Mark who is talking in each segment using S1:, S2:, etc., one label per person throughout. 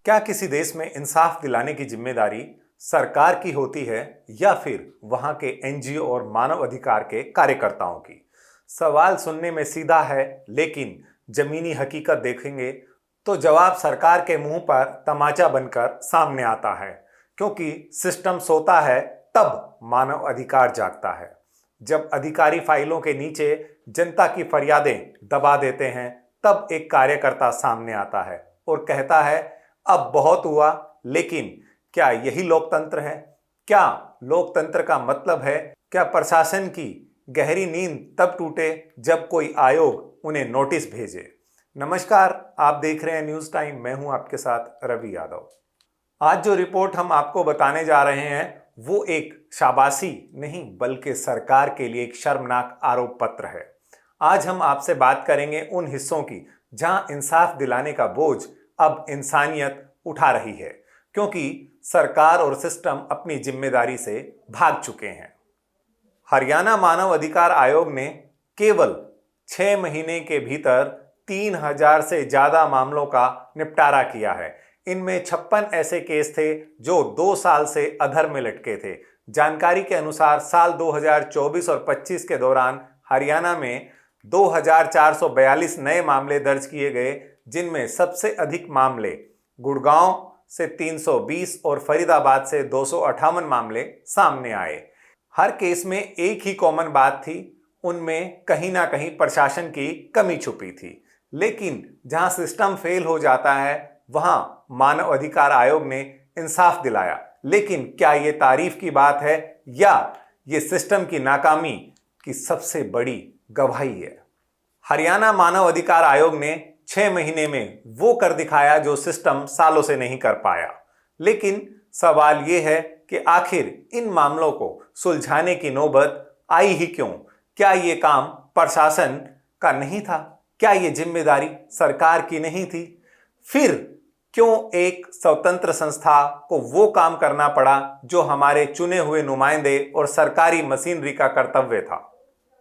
S1: क्या किसी देश में इंसाफ दिलाने की जिम्मेदारी सरकार की होती है या फिर वहां के एनजीओ और मानव अधिकार के कार्यकर्ताओं की? सवाल सुनने में सीधा है, लेकिन जमीनी हकीकत देखेंगे तो जवाब सरकार के मुंह पर तमाचा बनकर सामने आता है। क्योंकि सिस्टम सोता है तब मानव अधिकार जागता है। जब अधिकारी फाइलों के नीचे जनता की फरियादें दबा देते हैं, तब एक कार्यकर्ता सामने आता है और कहता है, अब बहुत हुआ। लेकिन क्या यही लोकतंत्र है? क्या लोकतंत्र का मतलब है क्या प्रशासन की गहरी नींद तब टूटे जब कोई आयोग उन्हें नोटिस भेजे? नमस्कार, आप देख रहे हैं न्यूज़ टाइम। मैं हूं आपके साथ रवि यादव। आज जो रिपोर्ट हम आपको बताने जा रहे हैं वो एक शाबाशी नहीं बल्कि सरकार के लिए एक शर्मनाक आरोप पत्र है। आज हम आपसे बात करेंगे उन हिस्सों की जहां इंसाफ दिलाने का बोझ अब इंसानियत उठा रही है, क्योंकि सरकार और सिस्टम अपनी जिम्मेदारी से भाग चुके हैं। हरियाणा मानव अधिकार आयोग ने केवल 6 महीने के भीतर 3000 से ज्यादा मामलों का निपटारा किया है। इनमें 56 ऐसे केस थे जो 2 साल से अधर में लटके थे। जानकारी के अनुसार साल 2024 और 25 के दौरान हरियाणा में 2442 नए मामले दर्ज किए गए, जिनमें सबसे अधिक मामले गुड़गांव से 320 और फरीदाबाद से 258 मामले सामने आए। हर केस में एक ही कॉमन बात थी, उनमें कहीं ना कहीं प्रशासन की कमी छुपी थी। लेकिन जहां सिस्टम फेल हो जाता है वहां मानव अधिकार आयोग ने इंसाफ दिलाया। लेकिन क्या ये तारीफ की बात है या ये सिस्टम की नाकामी की सबसे बड़ी गवाही है? हरियाणा मानव अधिकार आयोग ने 6 महीने में वो कर दिखाया जो सिस्टम सालों से नहीं कर पाया। लेकिन सवाल ये है कि आखिर इन मामलों को सुलझाने की नौबत आई ही क्यों? क्या ये काम प्रशासन का नहीं था? क्या ये जिम्मेदारी सरकार की नहीं थी? फिर क्यों एक स्वतंत्र संस्था को वो काम करना पड़ा जो हमारे चुने हुए नुमाइंदे और सरकारी मशीनरी का कर्तव्य था?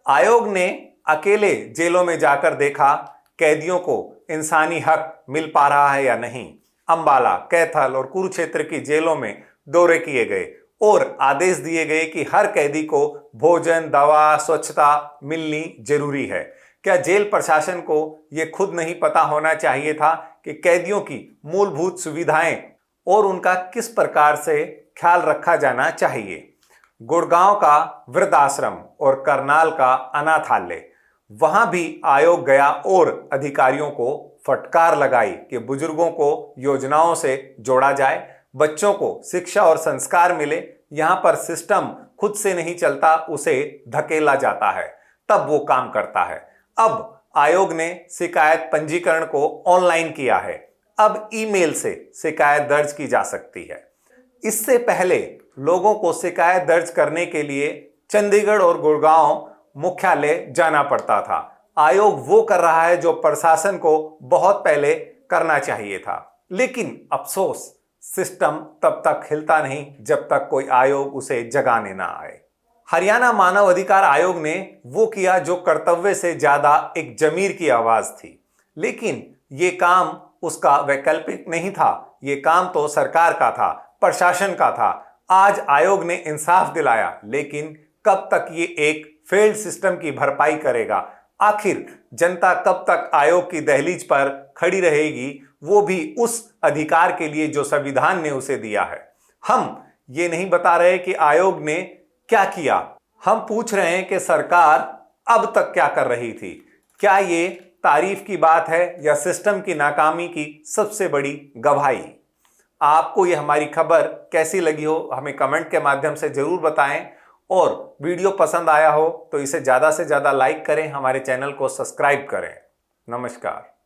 S1: आयोग ने अकेले जेलों में जाकर देखा कैदियों को इंसानी हक मिल पा रहा है या नहीं। अंबाला, कैथल और कुरुक्षेत्र की जेलों में दौरे किए गए और आदेश दिए गए कि हर कैदी को भोजन, दवा, स्वच्छता मिलनी जरूरी है। क्या जेल प्रशासन को यह खुद नहीं पता होना चाहिए था कि कैदियों की मूलभूत सुविधाएं और उनका किस प्रकार से ख्याल रखा जाना चाहिए? गुड़गांव का वृद्धाश्रम और करनाल का अनाथालय, वहां भी आयोग गया और अधिकारियों को फटकार लगाई कि बुजुर्गों को योजनाओं से जोड़ा जाए, बच्चों को शिक्षा और संस्कार मिले। यहां पर सिस्टम खुद से नहीं चलता, उसे धकेला जाता है, तब वो काम करता है। अब आयोग ने शिकायत पंजीकरण को ऑनलाइन किया है। अब ईमेल से शिकायत दर्ज की जा सकती है। इससे पहले लोगों को शिकायत दर्ज करने के लिए चंडीगढ़ और गुड़गांव मुख्यालय जाना पड़ता था। आयोग वो कर रहा है जो प्रशासन को बहुत पहले करना चाहिए था। लेकिन अफसोस, सिस्टम तब तक हिलता नहीं जब तक कोई आयोग उसे जगाने ना आए। हरियाणा मानव अधिकार आयोग ने वो किया जो कर्तव्य से ज्यादा एक जमीर की आवाज थी। लेकिन ये काम उसका वैकल्पिक नहीं था, ये काम तो सरकार का था, प्रशासन का था। आज आयोग ने इंसाफ दिलाया, लेकिन कब तक ये एक फेल्ड सिस्टम की भरपाई करेगा? आखिर जनता कब तक आयोग की दहलीज पर खड़ी रहेगी, वो भी उस अधिकार के लिए जो संविधान ने उसे दिया है? हम ये नहीं बता रहे कि आयोग ने क्या किया, हम पूछ रहे हैं कि सरकार अब तक क्या कर रही थी? क्या ये तारीफ की बात है या सिस्टम की नाकामी की सबसे बड़ी गवाही? आपको ये हमारी खबर कैसी लगी हो हमें कमेंट के माध्यम से जरूर बताएं, और वीडियो पसंद आया हो तो इसे ज़्यादा से ज़्यादा लाइक करें, हमारे चैनल को सब्सक्राइब करें। नमस्कार।